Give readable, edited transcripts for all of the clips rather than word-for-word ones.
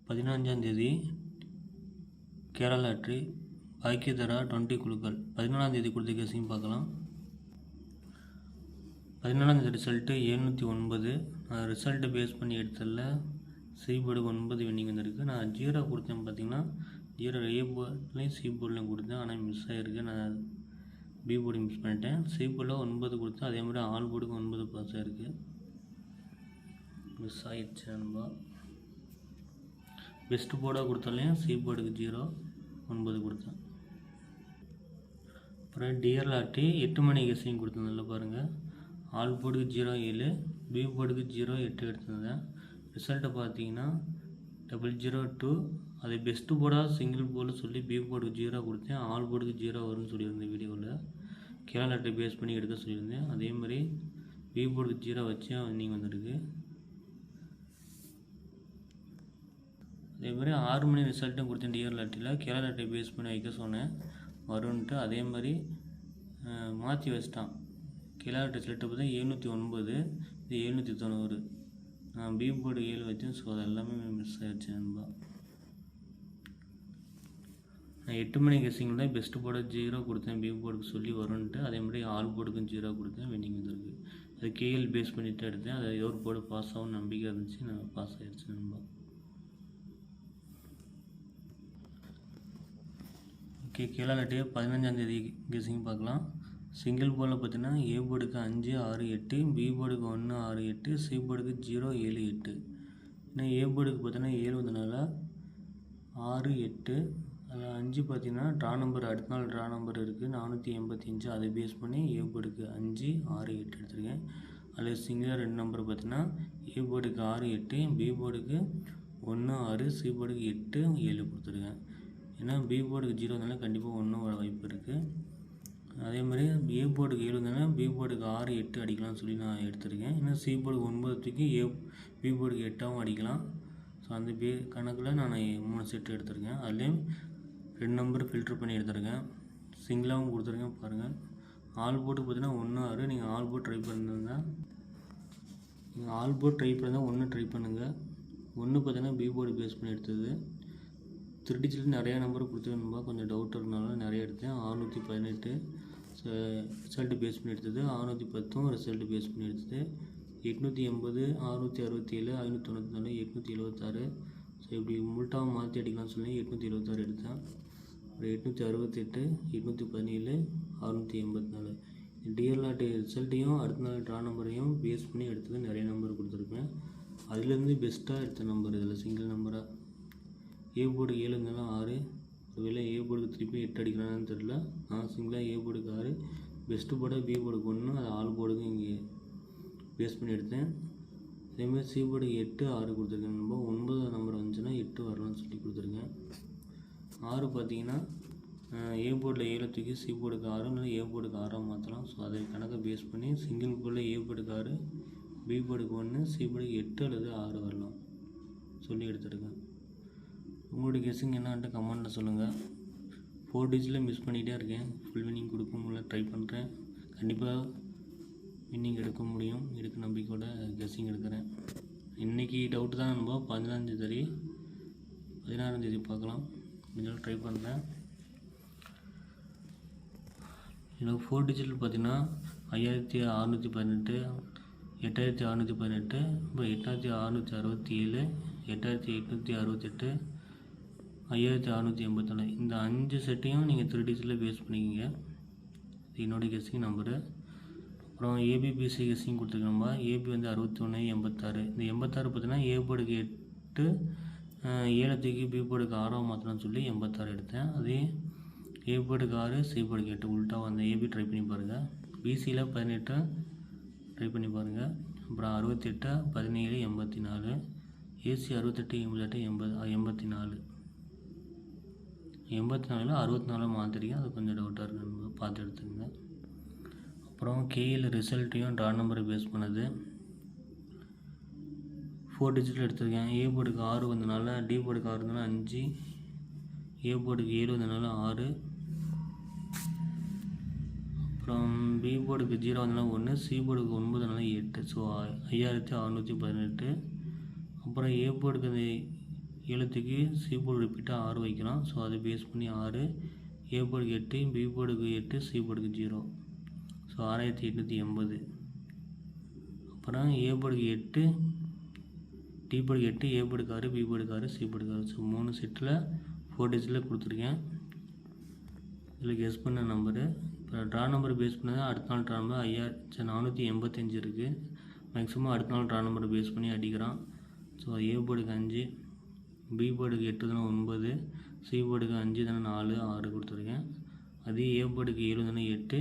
15ஆம் தேதி கேரளா லாட்ரி பாக்கியதரா 20 குழுக்கள் 14ஆம் தேதி கொடுத்த கேஸையும் பார்க்கலாம். 14ஆம் தேதி ரிசல்ட்டு 709. நான் ரிசல்ட்டு பேஸ் பண்ணி எடுத்ததில் சி போர்டுக்கு 9 வின்னிங் வந்திருக்கு. நான் 0 கொடுத்தேன் பார்த்தீங்கன்னா 0 ஏ போர்ட்லேயும் சி போர்ட்லேயும் கொடுத்தேன், ஆனால் மிஸ் ஆகிருக்கு. நான் பி போர்டு மிஸ் பண்ணிட்டேன். சி போர்டில் 9 கொடுத்தேன், அதே மாதிரி ஆல் போர்டுக்கு 9 பாஸ் ஆகிருக்கு. மிஸ் ஆகிடுச்சு நண்பா. பெஸ்ட்டு போர்டாக கொடுத்தாலையும் சி போர்டுக்கு 0 9 கொடுத்தேன். அப்புறம் டிஆர் லாட்ரி 8 மணி கேஸையும் கொடுத்தேன். நல்லா பாருங்கள். ஆல் போர்டுக்கு 0 7, பி போர்டுக்கு 0 8 எடுத்திருந்தேன். ரிசல்ட்டை பார்த்தீங்கன்னா 002. அது பெஸ்ட்டு போர்டாக சிங்கிள் போர்டு சொல்லி பி போர்டுக்கு 0 கொடுத்தேன், ஆல் போர்டுக்கு 0 வரும்னு சொல்லியிருந்தேன் வீடியோவில். கேரளா லாட்ரி பேஸ் பண்ணி எடுக்க சொல்லியிருந்தேன். அதே மாதிரி பி போர்டுக்கு 0 வச்சு வின்னிங் வந்திருக்கு. அதே மாதிரி 6 மணி ரிசல்ட்டும் கொடுத்தேன் டிஆர் லாட்ரியில். கேரளா லாட்ரி பேஸ் பண்ணி வைக்க சொன்னேன் வரும்ன்ட்டு. அதே மாதிரி மாற்றி வச்சிட்டான். கேரளா லாட்ரி ரிசல்ட்டை பார்த்தா 709, இது 790. நான் பி போர்டு 7 வச்சேன். ஸோ அது எல்லாமே மிஸ் ஆகிடுச்சு நண்பா. நான் 8 மணி கெஸ்ஸிங்கில் தான் பெஸ்ட்டு போர்டை 0 கொடுத்தேன், பி போர்டுக்கு சொல்லி வரும்ன்ட்டு. அதே மாதிரி ஆல் போர்டுக்கும் 0 கொடுத்தேன், வின்னிங் வந்துருக்கு. அது கேஎல் பேஸ் பண்ணிவிட்டு எடுத்தேன். அது ஏதோ ஒரு போர்டு பாஸ் ஆகும் நம்பிக்கை இருந்துச்சு, நான் பாஸ் ஆகிடுச்சு நண்பா. ஓகே, கேரளா லாட்ரி 15ஆம் தேதி கெஸ்ஸிங் பார்க்கலாம். சிங்கிள் போர்டில் பார்த்தீங்கன்னா ஏ போர்டுக்கு 5 6 8, பி போர்டுக்கு 1 6 8, சி போர்டுக்கு 0 7 8. ஏன்னா ஏ போர்டுக்கு பார்த்தீங்கன்னா 7 வந்தனால 6 8, அதில் 5 பார்த்தீங்கன்னா ட்ரா நம்பர், அடுத்த நாள் ட்ரா நம்பர் இருக்குது 485. அதை பேஸ் பண்ணி ஏ போர்டுக்கு 5 6 8 எடுத்திருக்கேன். அதில் சிங்கிளாக 2 நம்பர் பார்த்தீங்கன்னா ஏ போர்டுக்கு 6 8, பி போர்டுக்கு 1 6, சி போர்டுக்கு 8 7 கொடுத்துருக்கேன். ஏன்னா பி போர்டுக்கு 0 வந்தாலும் கண்டிப்பாக 1 வர வாய்ப்பு இருக்குது. அதே மாதிரி ஏ போர்டுக்கு 7 வந்தாலும் பி போர்டுக்கு 6 8 அடிக்கலாம்னு சொல்லி நான் எடுத்திருக்கேன். ஏன்னா சி போர்டுக்கு 9 தூக்கி பி போர்டுக்கு 8ஆகவும் அடிக்கலாம். ஸோ அந்த கணக்கில் நான் 3 செட்டு எடுத்திருக்கேன். அதுலேயும் 2 நம்பர் ஃபில்ட்ரு பண்ணி எடுத்திருக்கேன். சிங்கிளாகவும் கொடுத்துருக்கேன் பாருங்கள். ஆல் போர்டு பார்த்தீங்கன்னா 1 6. நீங்கள் ஆல் போர்டு ட்ரை பண்ணிருந்தால் 1 ட்ரை பண்ணுங்கள். 1 பார்த்தீங்கன்னா பி போர்டு பேஸ் பண்ணி எடுத்தது. 3 டிஜிட்டில் நிறையா நம்பர் கொடுத்துருந்தா கொஞ்சம் டவுட் இருக்கனால நிறைய எடுத்தேன். 618 ரிசல்ட்டு பேஸ் பண்ணி எடுத்தது. 610 ரிசல்ட்டு பேஸ் பண்ணி எடுத்தது. 880 667 594 876. ஸோ இப்படி முல்ட்டாக மாற்றி அடிக்கலாம்னு சொல்லி 876 எடுத்தேன். ஒரு 868 817 684. டிஆர் லாட்ரி ரிசல்ட்டையும் அடுத்த நாள் ட்ரா நம்பரையும் பேஸ் பண்ணி எடுத்தது. நிறைய நம்பர் கொடுத்துருப்பேன். அதுலேருந்து பெஸ்ட்டாக எடுத்த நம்பர் இதில் சிங்கிள் நம்பராக. ஏ போர்டு 7 இருந்தாலும் 6. ஒருவேளை ஏ போர்டுக்கு திருப்பி 8 அடிக்கிறான்னு தெரில. நான் சிங்கிளாக ஏ போர்டுக்கு 6, பெஸ்ட்டு போர்டாக பி போர்டுக்கு 1, அது ஆல் போர்டுக்கு இங்கே பேஸ் பண்ணி எடுத்தேன். அதேமாதிரி சி போர்டுக்கு 8 6 கொடுத்துருக்கேன். நம்ம 9 நம்பர் வந்துச்சுன்னா 8 வரலாம்னு சொல்லி கொடுத்துருக்கேன். 6 பார்த்தீங்கன்னா ஏ போர்டில் 7 தூக்கி சி போர்டுக்கு 6, இல்லை ஏ போர்டுக்கு 6 மாற்றலாம். ஸோ அதை கணக்கை பேஸ் பண்ணி சிங்கிள் போர்டில் ஏ போர்டுக்கு 6, பி போர்டுக்கு 1, சி போர்டுக்கு 8 அல்லது 6 வரலாம் சொல்லி எடுத்துருக்கேன். உங்களுடைய கெஸ்ஸிங் என்னான்ட்டு கமெண்ட்டில் சொல்லுங்கள். 4 டிஜிட்டில் மிஸ் பண்ணிகிட்டே இருக்கேன். ஃபுல் வின்னிங் கொடுக்க முடியல, ட்ரை பண்ணுறேன். கண்டிப்பாக வின்னிங் எடுக்க முடியும், எடுக்க நம்பிக்கையோட கெஸ்ஸிங் எடுக்கிறேன். இன்றைக்கி டவுட்டு தான் நம்ம 15ஆம் தேதி 16ஆம் தேதி பார்க்கலாம். இதெல்லாம் ட்ரை பண்ணுறேன். இதில் 4 டிஜிட்டில் பார்த்தீங்கன்னா 5618, 8618, இப்போ 8667, 8868, 5684. இந்த 5 செட்டையும் நீங்கள் 3 டிஜிட்டில் பேஸ் பண்ணிக்கிங்க. இது என்னோடய கெஸ்ஸிங் நம்பரு. அப்புறம் ஏபிபிசி கெஸ்ஸிங் கொடுத்துருக்கோம்பா. ஏபி வந்து 61 86. இந்த 86 பார்த்தீங்கன்னா ஏ போர்டுக்கு 8 7 தூக்கி பி போர்டுக்கு 6 மாற்றலாம்னு சொல்லி 86 எடுத்தேன். அதே ஏ போர்டுக்கு 6, சி போர்டுக்கு 8 உள்ட்டா வந்து ஏபி ட்ரை பண்ணி பாருங்கள். பிசியில் 18 ட்ரை பண்ணி பாருங்கள். அப்புறம் 68 17 84, ஏசி 68 88 84. 84 64 மாற்றிருக்கேன். அது கொஞ்சம் டவுட்டாக இருக்குது, பார்த்து எடுத்துக்கங்க. அப்புறம் கேயில் ரிசல்ட்டையும் ட்ரா நம்பரை பேஸ் பண்ணது 4 டிஜிட்டில் எடுத்திருக்கேன். ஏ போர்டுக்கு 6 வந்தனால, டி போர்டுக்கு 6 வந்தனால 5, ஏ போர்டுக்கு 7 வந்தனால 6, அப்புறம் பி போர்டுக்கு 0 வந்தனால 1, சி போர்டுக்கு 9 வந்தனால 8. ஸோ 5618. அப்புறம் ஏ போர்டுக்கு 7க்கு சி போர்டு ரிப்பீட்டாக 6 வைக்கலாம். ஸோ அதை பேஸ் பண்ணி 6, ஏ போர்டுக்கு 8, பி போர்டுக்கு 8, சி போர்டுக்கு 0. ஸோ 6880. அப்புறம் ஏ போர்டுக்கு 8, டி போர்டுக்கு 8, ஏ போர்டுக்கு 6, பி போர்டுக்கு 6, சி போர்டுக்கு 6. ஸோ 3 செட்டில் 4 டிஜிட்டில் கொடுத்துருக்கேன். இதில் கெஸ் பண்ண நம்பரு இப்போ ட்ரா நம்பர் பேஸ் பண்ணது அடுத்த நாள் ட்ரா நம்பர் 485 இருக்குது. மேக்ஸிமம் அடுத்த நாள் ட்ரா நம்பரை பேஸ் பண்ணி அடிக்கிறான். ஸோ ஏ போர்டுக்கு 5, பி போர்டுக்கு 8 தானே 9, சி போர்டுக்கு 5 தானே 4, 6 கொடுத்துருக்கேன். அதே ஏ போர்டுக்கு 7 தானே 8,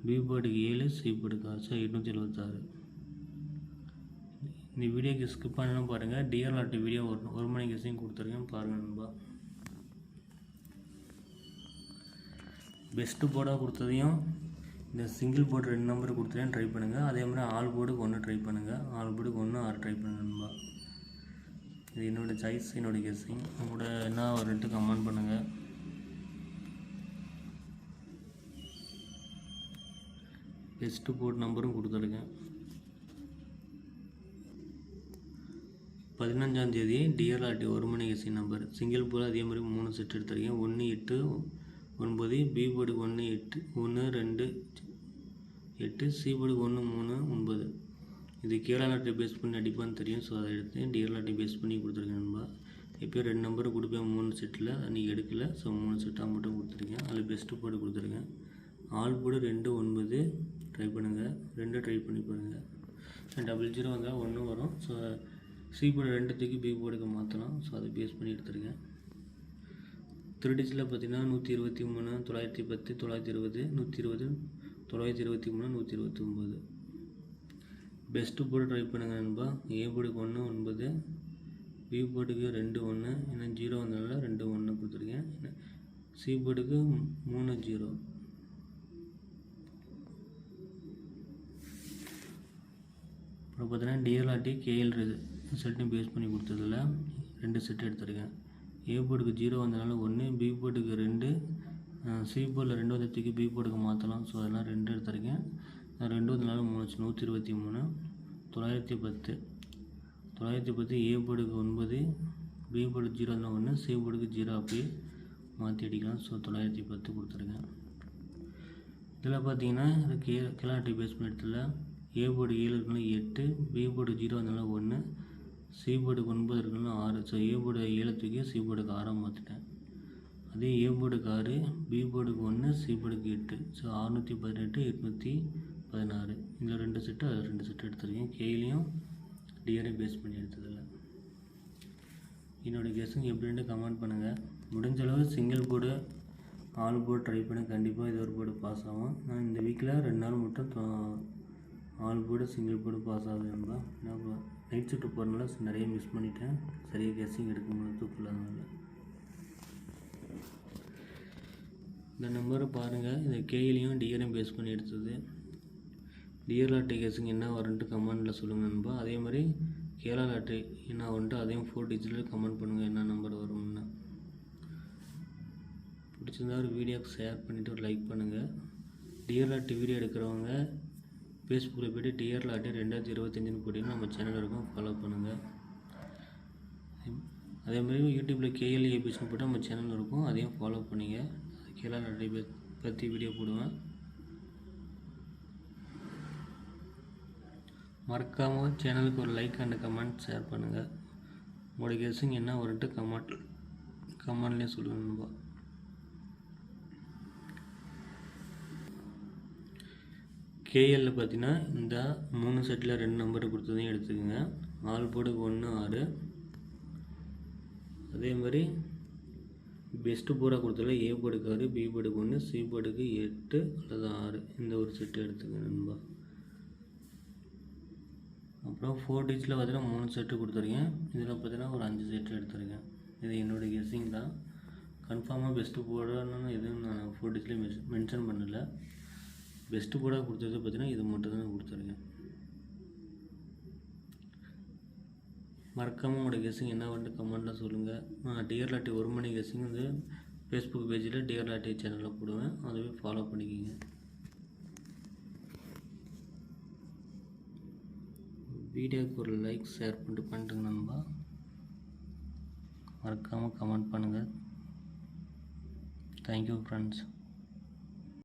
பி போர்டுக்கு 7, சி போர்டுக்கு 6. ஸோ 876. இந்த வீடியோக்கு ஸ்கிப் பண்ணணும் பாருங்கள். டிஆர்ஆர்டி வீடியோ ஒரு மணி கெஸ்ஸிங் கொடுத்துருக்கேன், பாருங்கள் நண்பா. பெஸ்ட்டு போர்டாக கொடுத்ததையும் இந்த சிங்கிள் போர்டு 2 நம்பர் கொடுத்துருக்கேன், ட்ரை பண்ணுங்கள். அதே மாதிரி ஆல் போர்டுக்கு 1 ட்ரை பண்ணுங்கள். ஆல் போர்டுக்கு 1, 6 ட்ரை பண்ணுங்கள் நண்பா. இது என்னோடய சாய்ஸ், என்னோடய கெஸ்ஸிங். உங்களோட என்ன வரும்ட்டு கமெண்ட் பண்ணுங்கள். பெஸ்ட்டு போர்டு நம்பரும் கொடுத்துருக்கேன். 15ஆம் தேதி டிஆர்ஆர்டி ஒரு மணி கெஸ்ஸிங் நம்பர் சிங்கிள் போர்டு அதே மாதிரி 3 செட் எடுத்திருக்கேன். 1, 8, 9, பி போர்டுக்கு 1, 8, 1, 2, 8, சி போர்டுக்கு 1, 3, 9. இது கேரளாட்டை பேஸ் பண்ணி அடிப்பான்னு தெரியும். ஸோ அதை எடுத்து டிஆர்ஆர்டி பேஸ் பண்ணி கொடுத்துருக்கேன் நண்பா. எப்போயும் 2 நம்பர் கொடுப்பேன் 3 செட்டில், அன்றைக்கி எடுக்கலை. ஸோ 3 செட்டாக மட்டும் கொடுத்துருக்கேன். அதில் பெஸ்ட்டு போர்டு கொடுத்துருக்கேன். ஆல் போர்டு 2, 9 ட்ரை பண்ணுங்கள். 2 ட்ரை பண்ணி பாருங்கள். 00 வந்தால் 1 வரும். ஸோ சி போர்டு 2 தூக்கி பி போர்டுக்கு மாற்றலாம். ஸோ அதை பேஸ் பண்ணி எடுத்துருக்கேன். 3 டிஜிட்டில் பார்த்தீங்கன்னா 123, 910, 920, 120, 923, 129. பெஸ்ட்டு போர்டு ட்ரை பண்ணுங்கள் நண்பா. ஏ போர்டுக்கு 1, 9, பி போர்டுக்கு 2, 1, ஏன்னா 0 வந்ததுனால 2, 1 கொடுத்துருக்கேன். சி போர்டுக்கு 3, 0. அப்புறம் பார்த்தீங்கன்னா டிஆர்ஆர்டி கேஎல் செட்டும் பேஸ் பண்ணி கொடுத்ததில் 2 செட் எடுத்துருக்கேன். ஏ போர்டுக்கு 0 வந்ததுனால 1, பி போர்டுக்கு 2, சி போர்டில் 2 வந்து தூக்கி பி போர்டுக்கு மாற்றலாம். ஸோ அதெல்லாம் 2 எடுத்துருக்கேன். 2 வந்ததுனால 3, 123, 910, 910 ஏ போர்டுக்கு 9, பி போர்டுக்கு 0 வந்தால் 1, சி போர்டுக்கு 0 அப்படியே மாற்றி அடிக்கலாம். ஸோ 910 கொடுத்துருக்கேன். இதில் பார்த்தீங்கன்னா இது கேலாட்டி பேஸ் பண்ண இடத்துல ஏ போர்டு 7 இருக்குன்னா 8, பி போர்டு 0 வந்ததுனால 1, சி போர்டுக்கு 9 இருக்குன்னா 6. ஸோ ஏ போர்டு 7 தூக்கி சி போர்டுக்கு 6 மாற்றிட்டேன். அதே ஏ போர்டுக்கு 6, பி போர்டுக்கு 1, சி போர்டுக்கு 8. ஸோ 618, 816. இதில் 2 செட்டு, அதில் 2 செட்டு எடுத்துருக்கேன். கேலையும் டிஆரையும் பேஸ் பண்ணி எடுத்ததில்லை. என்னோடய கெஸ்ஸிங் எப்படின்ட்டு கமெண்ட் பண்ணுங்கள். முடிஞ்ச அளவு single board all board try பண்ணி கண்டிப்பாக இது ஒரு போர்டு பாஸ் ஆகும். நான் இந்த வீக்கில் 2 நாள் மட்டும் all board single board pass ஆகுது நண்பா. நான் நைட் ஷிஃப்ட் போகிறனால நிறைய மிஸ் பண்ணிட்டேன். சரியாக கெஸ்ஸிங் எடுக்க முடியாது தூக்கலாதனால. இந்த நம்பரை பாருங்கள். இந்த கேலையும் டிஆரையும் பேஸ் பண்ணி எடுத்தது. டிஆர்ஆர்டி கெஸ்ஸிங் என்ன வரும்ன்ட்டு கமெண்டில் சொல்லுங்கள் நண்பா. அதே மாதிரி கேரளாட்டி என்ன வரும்ன்ட்டு அதையும் 4 டிஜிட்டில் கமெண்ட் பண்ணுங்கள் என்ன நம்பர் வரும்னு. பிடிச்சிருந்தா ஒரு வீடியோக்கு ஷேர் பண்ணிவிட்டு ஒரு லைக் பண்ணுங்கள். டிஆர்ஆர்டி வீடியோ எடுக்கிறவங்க ஃபேஸ்புக்கில் போய்ட்டு டிஆர்ஆர்டி 2025 போட்டிங்கன்னா நம்ம சேனல் இருக்கும், ஃபாலோ பண்ணுங்கள். அதே மாதிரி யூடியூப்பில் கேஎல் ஏபிஎஸ்னு போட்டு நம்ம சேனல் இருக்கும், அதையும் ஃபாலோ பண்ணிங்க. கேரளாட்டி பற்றி வீடியோ போடுவேன். மறக்காமல் சேனலுக்கு ஒரு லைக் அண்ட் கமெண்ட் ஷேர் பண்ணுங்கள். உங்களோட கெஸ்ஸிங் என்ன வரும்ட்டு கமெண்ட்லேயே சொல்லுங்கள். கேஎல்ல பார்த்தீங்கன்னா இந்த 3 செட்டில் 2 நம்பர் கொடுத்ததையும் எடுத்துக்கோங்க. ஆல் போர்டுக்கு 1, 6. அதே மாதிரி பெஸ்ட்டு போர்டாக கொடுத்ததில்ல ஏ போர்டுக்கு 6, பி போர்டுக்கு 1, சி போர்டுக்கு 8 அல்லது 6. இந்த ஒரு செட்டு எடுத்துக்கங்க நண்பா. அப்புறம் 4 டிஜிட்டில் பார்த்தீங்கன்னா 3 செட்டு கொடுத்துருக்கேன். இதில் பார்த்தீங்கன்னா ஒரு 5 செட்டு எடுத்துருக்கேன். இது என்னோடய கெஸ்ஸிங் தான். கன்ஃபார்மாக பெஸ்ட்டு போர்டான்னு எதுவும் நான் 4 டிஜிட்டில் மென்ஷன் பண்ணலை. பெஸ்ட்டு போர்டாக கொடுத்தது பார்த்தீங்கன்னா இது மட்டும் தான் கொடுத்துருக்கேன். மறக்காமல் உங்களோட கெஸ்ஸிங் என்ன வந்துட்டு கமெண்ட்டில் சொல்லுங்கள். டிஆர்ஆர்டி ஒரு மணி கெஸ்ஸிங் வந்து ஃபேஸ்புக் பேஜில் டிஆர்ஆர்டி சேனலில் போடுவேன், அதுவே ஃபாலோ பண்ணிக்கிங்க. வீடியோக்கு ஒரு லைக் ஷேர் பண்ணிட்டு நண்பா. மறக்காமல் கமெண்ட் பண்ணுங்கள். Thank you friends.